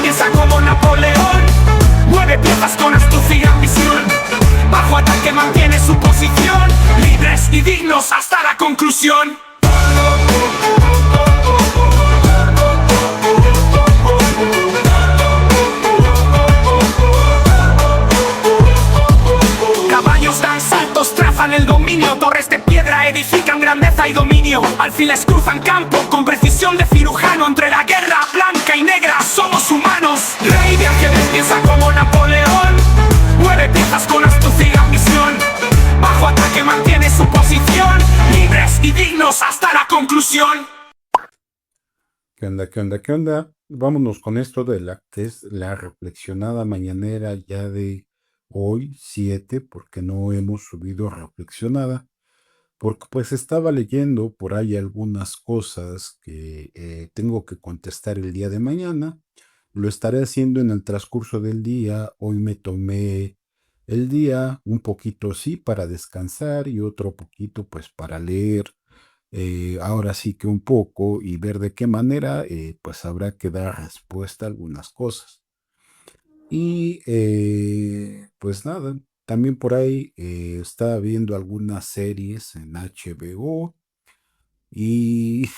piensa como Napoleón. Mueve piezas con astucia y ambición. Bajo ataque mantiene su posición. Libres y dignos hasta la conclusión. Caballos dan saltos, trazan el dominio. Torres de piedra edifican grandeza y dominio. Alfiles cruzan campo con precisión de cirujano. Entre la guerra blanca y negra somos humanos. Rey de ángeles piensa como Napoleón. Mueve piezas con astucia y ambición. Bajo ataque mantiene su posición. Libres y dignos hasta la conclusión. ¿Qué onda, qué onda, qué onda? Vámonos con esto de la que es la reflexionada mañanera ya de hoy, 7, porque no hemos subido reflexionada, porque pues estaba leyendo por ahí algunas cosas que tengo que contestar el día de mañana. Lo estaré haciendo en el transcurso del día. Hoy me tomé el día un poquito sí para descansar y otro poquito pues para leer. Ahora sí que un poco y ver de qué manera pues habrá que dar respuesta a algunas cosas. Y pues nada, también por ahí estaba viendo algunas series en HBO y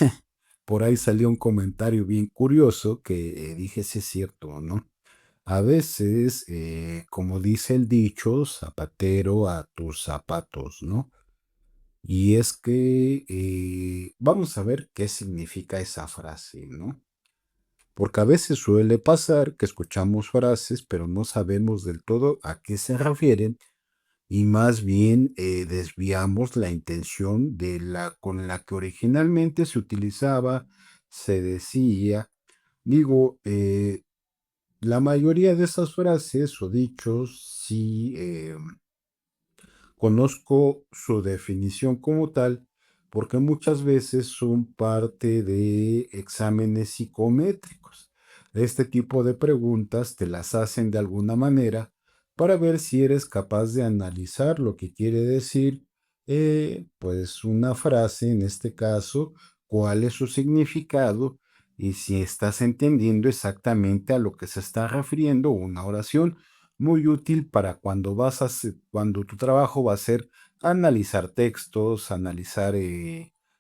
por ahí salió un comentario bien curioso que dije si es cierto, ¿no? A veces, como dice el dicho, zapatero a tus zapatos, ¿no? Y es que vamos a ver qué significa esa frase, ¿no? Porque a veces suele pasar que escuchamos frases, pero no sabemos del todo a qué se refieren y más bien desviamos la intención de la con la que originalmente se utilizaba, se decía. Digo, la mayoría de esas frases o dichos sí conozco su definición como tal, porque muchas veces son parte de exámenes psicométricos. Este tipo de preguntas te las hacen de alguna manera para ver si eres capaz de analizar lo que quiere decir, pues una frase, en este caso, cuál es su significado y si estás entendiendo exactamente a lo que se está refiriendo una oración. Muy útil para cuando cuando tu trabajo va a ser analizar textos, analizar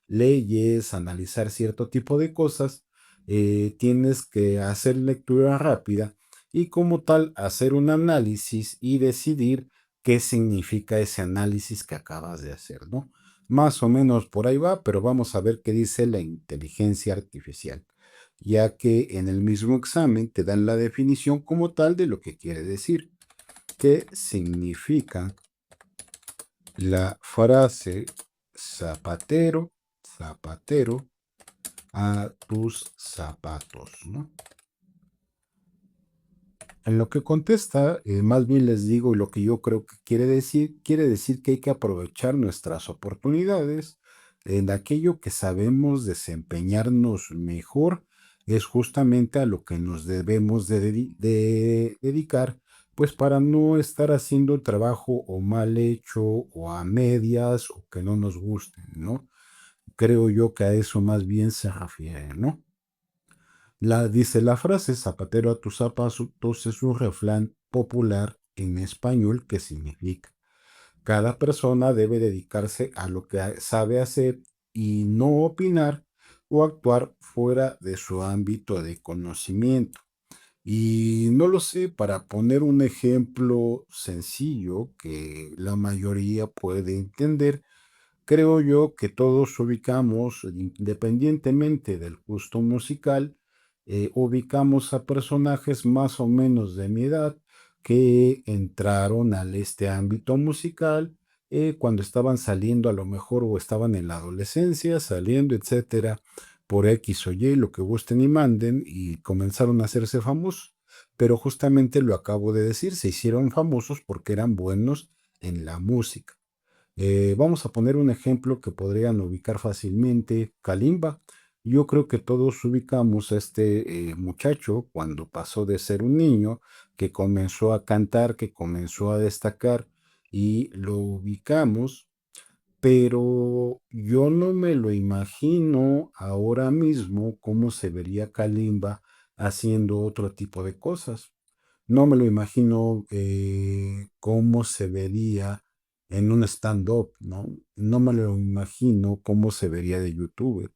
leyes, analizar cierto tipo de cosas. Tienes que hacer lectura rápida y como tal hacer un análisis y decidir qué significa ese análisis que acabas de hacer, ¿no? Más o menos por ahí va, pero vamos a ver qué dice la inteligencia artificial, ya que en el mismo examen te dan la definición como tal de lo que quiere decir. ¿Qué significa la frase zapatero, zapatero a tus zapatos, ¿no? En lo que contesta, más bien les digo lo que yo creo que quiere decir que hay que aprovechar nuestras oportunidades en aquello que sabemos desempeñarnos mejor, es justamente a lo que nos debemos de dedicar, pues para no estar haciendo el trabajo o mal hecho o a medias o que no nos guste, ¿no? Creo yo que a eso más bien se refiere, ¿no? Dice la frase zapatero a tus zapatos es un refrán popular en español que significa cada persona debe dedicarse a lo que sabe hacer y no opinar o actuar fuera de su ámbito de conocimiento. Y no lo sé, para poner un ejemplo sencillo que la mayoría puede entender, creo yo que todos ubicamos, independientemente del gusto musical, ubicamos a personajes más o menos de mi edad que entraron al este ámbito musical cuando estaban saliendo a lo mejor o estaban en la adolescencia, saliendo, etcétera, por X o Y, lo que gusten y manden, y comenzaron a hacerse famosos. Pero justamente lo acabo de decir, se hicieron famosos porque eran buenos en la música. Vamos a poner un ejemplo que podrían ubicar fácilmente, Kalimba. Yo creo que todos ubicamos a este muchacho cuando pasó de ser un niño, que comenzó a cantar, que comenzó a destacar y lo ubicamos, pero yo no me lo imagino ahora mismo cómo se vería Kalimba haciendo otro tipo de cosas. No me lo imagino cómo se vería en un stand-up, ¿no? No me lo imagino cómo se vería de youtuber,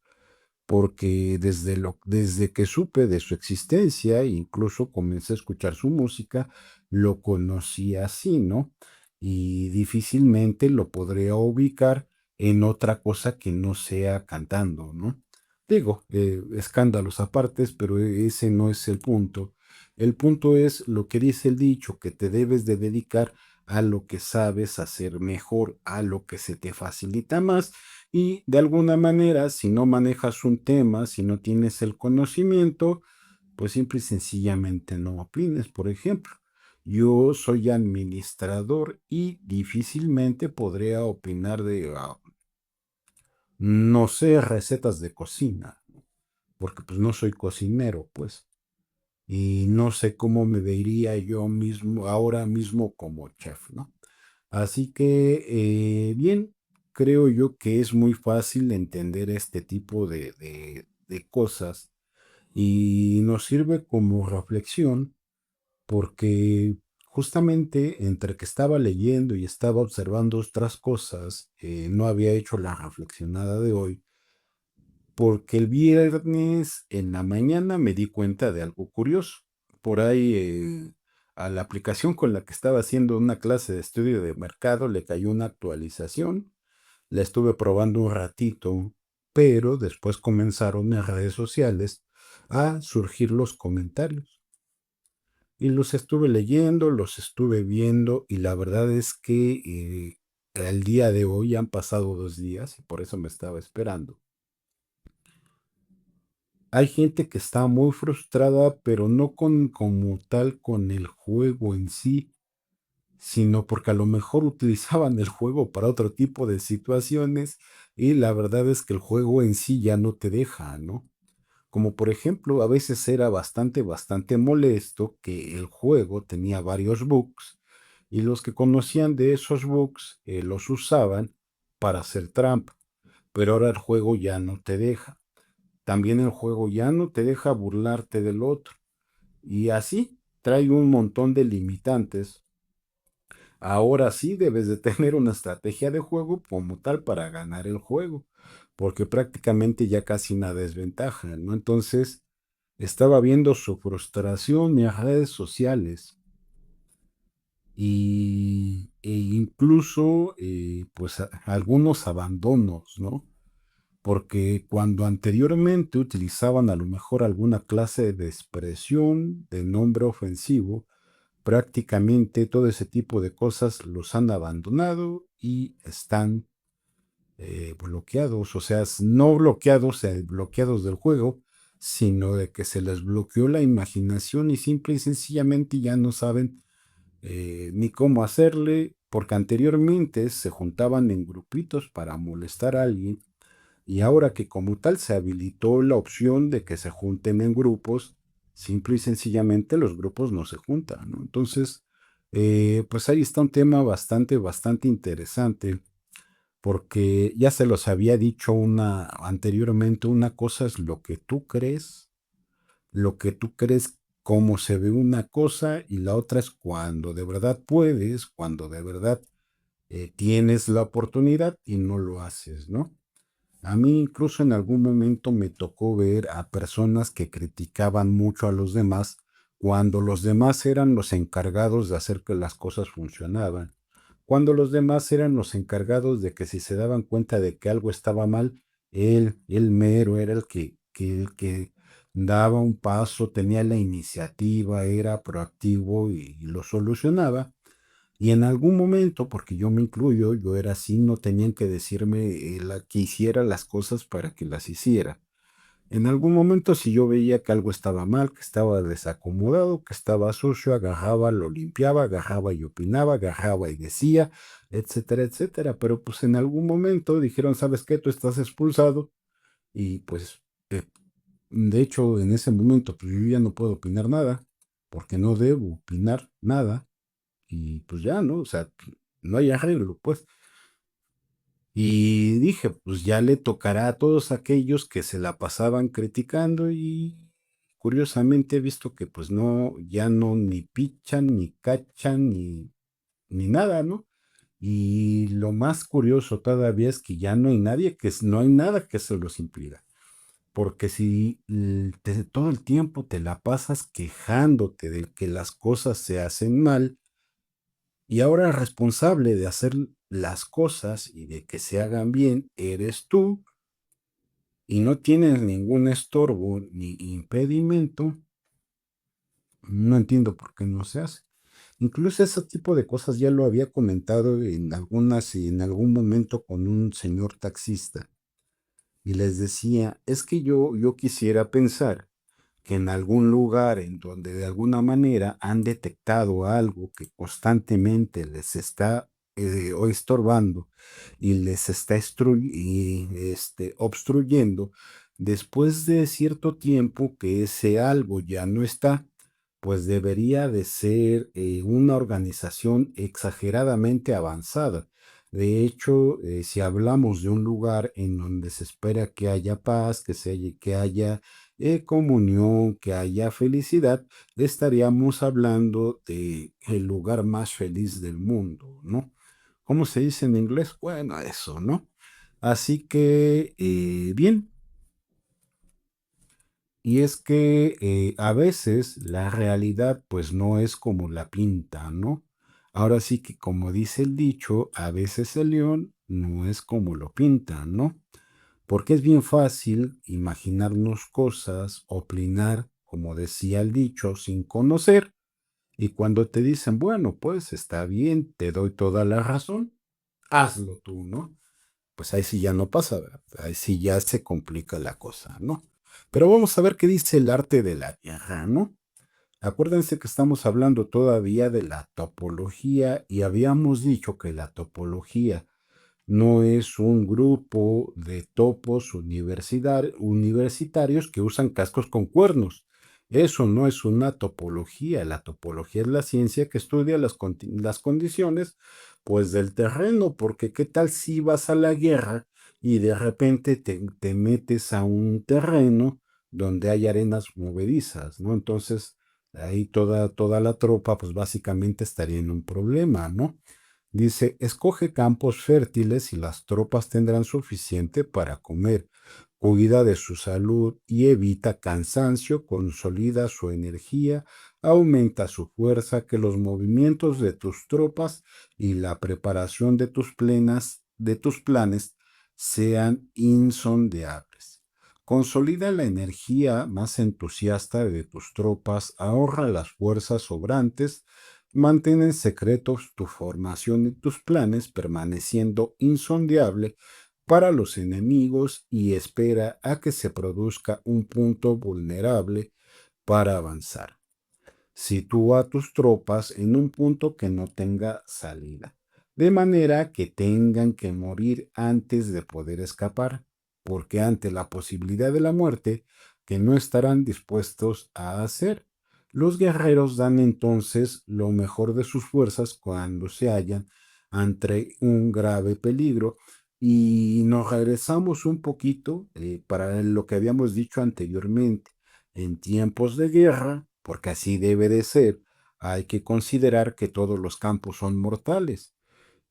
porque desde que supe de su existencia, incluso comencé a escuchar su música, lo conocí así, ¿no? Y difícilmente lo podría ubicar en otra cosa que no sea cantando, ¿no? Digo, escándalos apartes, pero ese no es el punto. El punto es lo que dice el dicho, que te debes de dedicar a lo que sabes hacer mejor, a lo que se te facilita más y de alguna manera, si no manejas un tema, si no tienes el conocimiento, pues simple y sencillamente no opines. Por ejemplo, yo soy administrador y difícilmente podría opinar de, no sé, recetas de cocina, porque pues no soy cocinero, pues, y no sé cómo me vería yo mismo ahora mismo como chef, ¿no? Así que, bien, creo yo que es muy fácil entender este tipo de cosas y nos sirve como reflexión porque justamente entre que estaba leyendo y estaba observando otras cosas, no había hecho la reflexionada de hoy, porque el viernes en la mañana me di cuenta de algo curioso. Por ahí a la aplicación con la que estaba haciendo una clase de estudio de mercado le cayó una actualización. La estuve probando un ratito, pero después comenzaron en redes sociales a surgir los comentarios. Y los estuve leyendo, los estuve viendo y la verdad es que el día de hoy han pasado 2 días y por eso me estaba esperando. Hay gente que está muy frustrada, pero no como tal con el juego en sí, sino porque a lo mejor utilizaban el juego para otro tipo de situaciones y la verdad es que el juego en sí ya no te deja, ¿no? Como por ejemplo, a veces era bastante molesto que el juego tenía varios bugs y los que conocían de esos bugs los usaban para hacer trampa, pero ahora el juego ya no te deja. También el juego ya no te deja burlarte del otro. Y así trae un montón de limitantes. Ahora sí debes de tener una estrategia de juego como tal para ganar el juego, porque prácticamente ya casi nada es ventaja, ¿no? Entonces, estaba viendo su frustración en las redes sociales e incluso, pues, algunos abandonos, ¿no? Porque cuando anteriormente utilizaban a lo mejor alguna clase de expresión, de nombre ofensivo, prácticamente todo ese tipo de cosas los han abandonado y están bloqueados, o sea, no bloqueados, bloqueados del juego, sino de que se les bloqueó la imaginación y simple y sencillamente ya no saben ni cómo hacerle, porque anteriormente se juntaban en grupitos para molestar a alguien y ahora que como tal se habilitó la opción de que se junten en grupos, simple y sencillamente los grupos no se juntan, ¿no? Entonces, pues ahí está un tema bastante interesante, porque ya se los había dicho anteriormente, una cosa es lo que tú crees cómo se ve una cosa, y la otra es cuando de verdad puedes, cuando de verdad tienes la oportunidad y no lo haces, ¿no? A mí incluso en algún momento me tocó ver a personas que criticaban mucho a los demás cuando los demás eran los encargados de hacer que las cosas funcionaban, cuando los demás eran los encargados de que si se daban cuenta de que algo estaba mal, él mero era el que daba un paso, tenía la iniciativa, era proactivo y lo solucionaba. Y en algún momento, porque yo me incluyo, yo era así, no tenían que decirme que hiciera las cosas para que las hiciera. En algún momento, si yo veía que algo estaba mal, que estaba desacomodado, que estaba sucio, agarraba, lo limpiaba, agarraba y opinaba, agarraba y decía, etcétera, etcétera. Pero pues en algún momento dijeron, ¿sabes qué? Tú estás expulsado y pues de hecho en ese momento pues yo ya no puedo opinar nada, porque no debo opinar nada y pues ya, ¿no? O sea, no hay arreglo, pues. Y dije, pues ya le tocará a todos aquellos que se la pasaban criticando y curiosamente he visto que pues no, ya no ni pichan, ni cachan, ni nada, ¿no? Y lo más curioso todavía es que ya no hay nadie no hay nada que se los impida. Porque si todo el tiempo te la pasas quejándote de que las cosas se hacen mal, y ahora el responsable de hacer las cosas y de que se hagan bien eres tú, y no tienes ningún estorbo ni impedimento, no entiendo por qué no se hace. Incluso ese tipo de cosas ya lo había comentado en algún momento con un señor taxista y les decía, es que yo quisiera pensar que en algún lugar en donde de alguna manera han detectado algo que constantemente les está o estorbando y les está obstruyendo, después de cierto tiempo que ese algo ya no está, pues debería de ser una organización exageradamente avanzada. De hecho, si hablamos de un lugar en donde se espera que haya paz, que haya comunión, que haya felicidad, estaríamos hablando de el lugar más feliz del mundo, ¿no? ¿Cómo se dice en inglés? Bueno, eso, ¿no? Así que, bien, y es que a veces la realidad pues no es como la pinta, ¿no? Ahora sí que como dice el dicho, a veces el león no es como lo pintan, ¿no? Porque es bien fácil imaginarnos cosas, opinar, como decía el dicho, sin conocer. Y cuando te dicen, bueno, pues está bien, te doy toda la razón, hazlo tú, ¿no? Pues ahí sí ya no pasa, ¿verdad? Ahí sí ya se complica la cosa, ¿no? Pero vamos a ver qué dice el arte de la guerra, ¿no? Acuérdense que estamos hablando todavía de la topología y habíamos dicho que la topología no es un grupo de topos universitarios que usan cascos con cuernos. Eso no es una topología. La topología es la ciencia que estudia las condiciones pues del terreno, porque qué tal si vas a la guerra y de repente te metes a un terreno donde hay arenas movedizas, ¿no? Entonces ahí toda la tropa pues básicamente estaría en un problema, ¿no? Dice, escoge campos fértiles y las tropas tendrán suficiente para comer. Cuida de su salud y evita cansancio, consolida su energía, aumenta su fuerza, que los movimientos de tus tropas y la preparación de tus planes sean insondeables. Consolida la energía más entusiasta de tus tropas, ahorra las fuerzas sobrantes, mantén en secretos tu formación y tus planes permaneciendo insondeable para los enemigos y espera a que se produzca un punto vulnerable para avanzar. Sitúa tus tropas en un punto que no tenga salida, de manera que tengan que morir antes de poder escapar, porque ante la posibilidad de la muerte, que no estarán dispuestos a hacer. Los guerreros dan entonces lo mejor de sus fuerzas cuando se hallan ante un grave peligro y nos regresamos un poquito para lo que habíamos dicho anteriormente. En tiempos de guerra, porque así debe de ser, hay que considerar que todos los campos son mortales.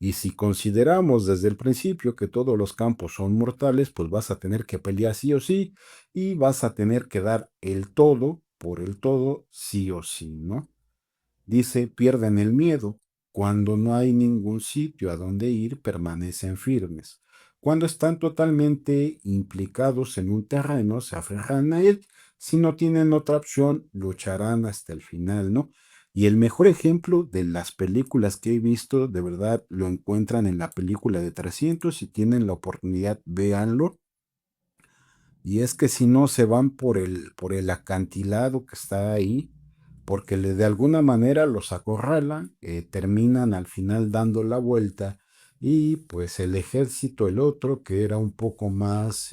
Y si consideramos desde el principio que todos los campos son mortales, pues vas a tener que pelear sí o sí y vas a tener que dar el todo por el todo sí o sí, ¿no? Dice, pierden el miedo. Cuando no hay ningún sitio a donde ir, permanecen firmes. Cuando están totalmente implicados en un terreno, se aferran a él. Si no tienen otra opción, lucharán hasta el final, ¿no? Y el mejor ejemplo de las películas que he visto, de verdad, lo encuentran en la película de 300. Si tienen la oportunidad, véanlo. Y es que si no se van por el acantilado que está ahí, porque de alguna manera los acorralan, terminan al final dando la vuelta y pues el ejército, el otro, que era un poco más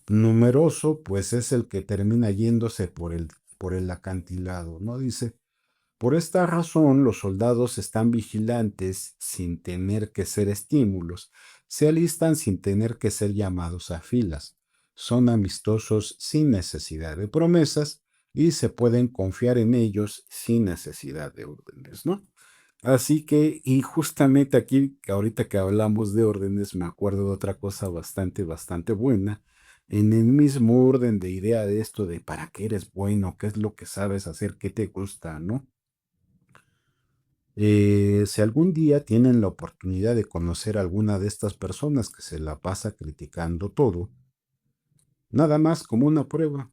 numeroso, pues es el que termina yéndose por el acantilado, ¿no? Dice, por esta razón, los soldados están vigilantes sin tener que ser estímulos, se alistan sin tener que ser llamados a filas. son amistosos sin necesidad de promesas y se pueden confiar en ellos sin necesidad de órdenes, ¿no? Así que, y justamente aquí, que ahorita que hablamos de órdenes, me acuerdo de otra cosa bastante buena. En el mismo orden de idea de esto de para qué eres bueno, qué es lo que sabes hacer, qué te gusta, ¿no? Si algún día tienen la oportunidad de conocer a alguna de estas personas que se la pasa criticando todo, nada más como una prueba,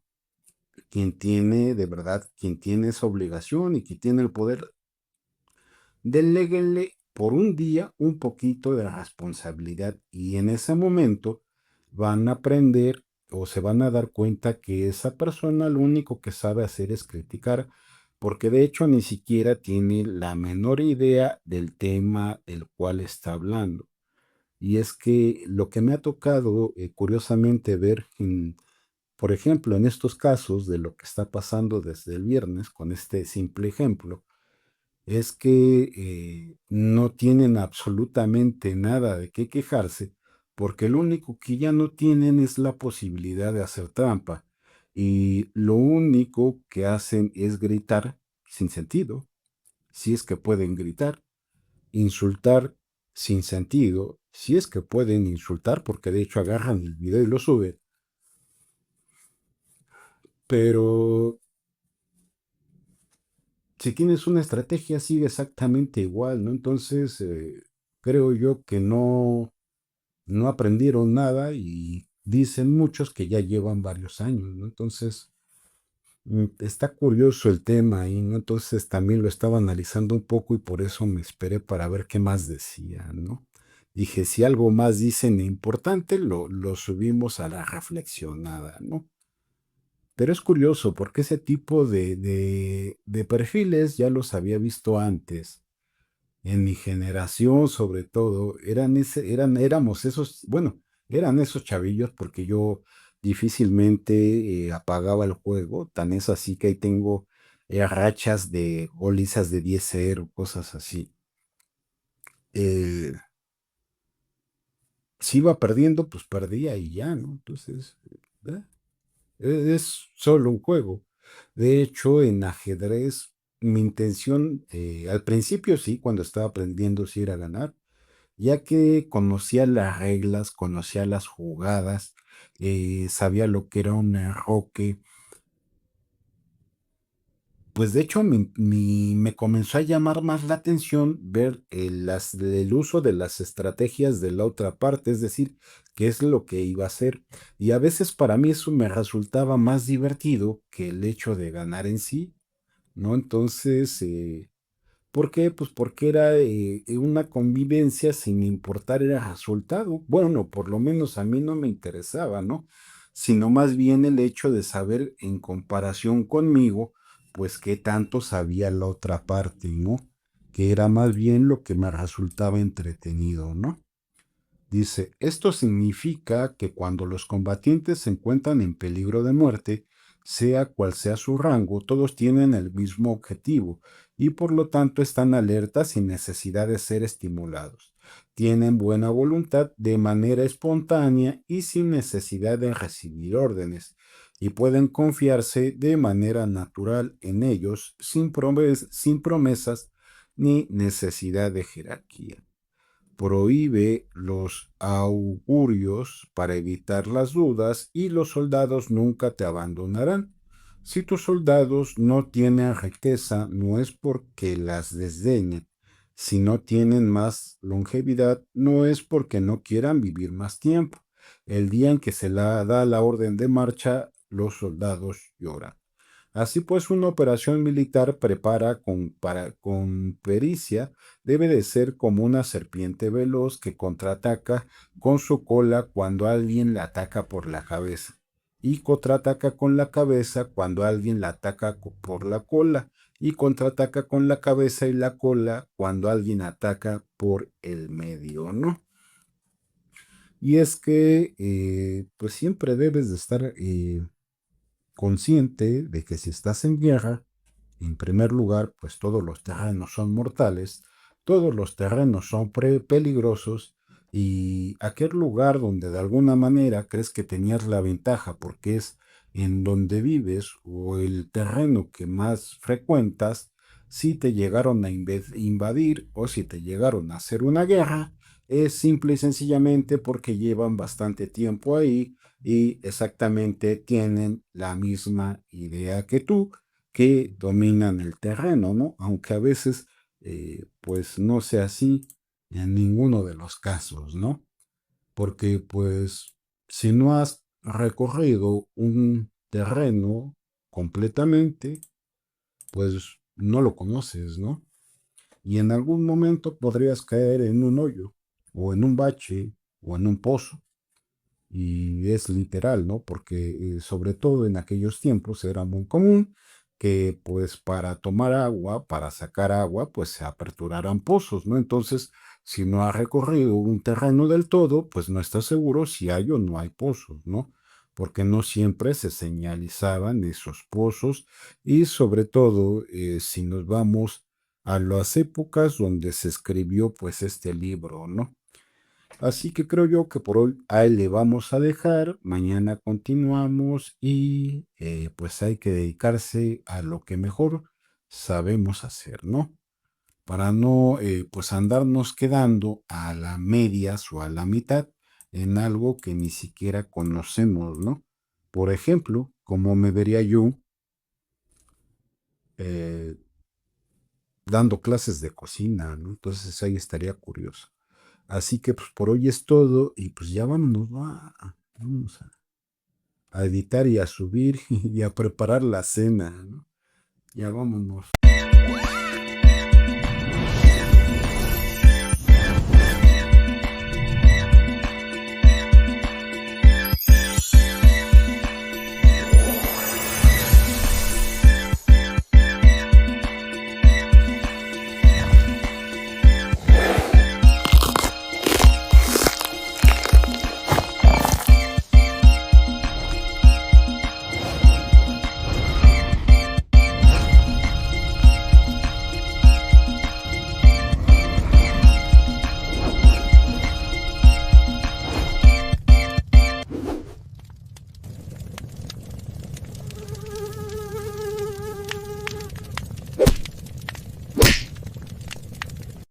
quien tiene de verdad, quien tiene esa obligación y quien tiene el poder, deléguenle por un día un poquito de responsabilidad y en ese momento van a aprender o se van a dar cuenta que esa persona lo único que sabe hacer es criticar, porque de hecho ni siquiera tiene la menor idea del tema del cual está hablando. Y es que lo que me ha tocado curiosamente ver, por ejemplo, en estos casos de lo que está pasando desde el viernes, con este simple ejemplo, es que no tienen absolutamente nada de qué quejarse, porque lo único que ya no tienen es la posibilidad de hacer trampa. Y lo único que hacen es gritar sin sentido, si es que pueden gritar, insultar sin sentido, si es que pueden insultar, porque de hecho agarran el video y lo suben, pero si tienes una estrategia sigue exactamente igual, ¿no? Entonces, creo yo que no aprendieron nada y dicen muchos que ya llevan varios años, ¿no? Entonces, está curioso el tema ahí, ¿no? Entonces también lo estaba analizando un poco y por eso me esperé para ver qué más decía, ¿no? Dije, si algo más dicen importante, lo subimos a la reflexionada, ¿no? Pero es curioso porque ese tipo de perfiles ya los había visto antes. En mi generación, sobre todo, éramos esos, bueno, eran esos chavillos porque yo difícilmente apagaba el juego. Tan es así que ahí tengo rachas de golizas de 10-0, cosas así. Eh, si iba perdiendo, pues perdía y ya, ¿no? Entonces, ¿eh? Es solo un juego. De hecho, en ajedrez, mi intención, al principio sí, cuando estaba aprendiendo, sí era ganar, ya que conocía las reglas, conocía las jugadas, sabía lo que era un enroque. Pues de hecho me comenzó a llamar más la atención ver el uso de las estrategias de la otra parte, es decir, qué es lo que iba a hacer. Y a veces para mí eso me resultaba más divertido que el hecho de ganar en sí, ¿no? Entonces, ¿por qué? Pues porque era una convivencia sin importar el resultado. Bueno, por lo menos a mí no me interesaba, ¿no? Sino más bien el hecho de saber en comparación conmigo, pues qué tanto sabía la otra parte, ¿no? Que era más bien lo que me resultaba entretenido, ¿no? Dice, esto significa que cuando los combatientes se encuentran en peligro de muerte, sea cual sea su rango, todos tienen el mismo objetivo y por lo tanto están alertas sin necesidad de ser estimulados. Tienen buena voluntad de manera espontánea y sin necesidad de recibir órdenes y pueden confiarse de manera natural en ellos sin promesas ni necesidad de jerarquía. Prohíbe los augurios para evitar las dudas y los soldados nunca te abandonarán. Si tus soldados no tienen riqueza, no es porque las desdeñen. Si no tienen más longevidad, no es porque no quieran vivir más tiempo. El día en que se la da la orden de marcha, los soldados lloran. Así pues, una operación militar con pericia debe de ser como una serpiente veloz que contraataca con su cola cuando alguien la ataca por la cabeza y contraataca con la cabeza cuando alguien la ataca por la cola y contraataca con la cabeza y la cola cuando alguien ataca por el medio, ¿no? Y es que pues siempre debes de estar consciente de que si estás en guerra, en primer lugar, pues todos los terrenos son mortales, todos los terrenos son peligrosos y aquel lugar donde de alguna manera crees que tenías la ventaja porque es en donde vives o el terreno que más frecuentas, si te llegaron a invadir o si te llegaron a hacer una guerra, es simple y sencillamente porque llevan bastante tiempo ahí y exactamente tienen la misma idea que tú, que dominan el terreno, ¿no? Aunque a veces, pues no sea así en ninguno de los casos, ¿no? Porque pues si no has recorrido un terreno completamente, pues no lo conoces, ¿no? Y en algún momento podrías caer en un hoyo, o en un bache, o en un pozo. Y es literal, ¿no? Porque sobre todo en aquellos tiempos era muy común que pues para tomar agua, para sacar agua, pues se aperturaran pozos, ¿no? Entonces, si no has recorrido un terreno del todo, pues no estás seguro si hay o no hay pozos, ¿no? Porque no siempre se señalizaban esos pozos y sobre todo si nos vamos a las épocas donde se escribió pues este libro, ¿no? Así que creo yo que por hoy ahí le vamos a dejar. Mañana continuamos y pues hay que dedicarse a lo que mejor sabemos hacer, ¿no? Para no pues andarnos quedando a la medias o a la mitad en algo que ni siquiera conocemos, ¿no? Por ejemplo, como me vería yo eh, dando clases de cocina, ¿no? Entonces ahí estaría curioso. Así que pues por hoy es todo y pues ya vámonos, vamos a editar y a subir y a preparar la cena, ¿no? Ya vámonos.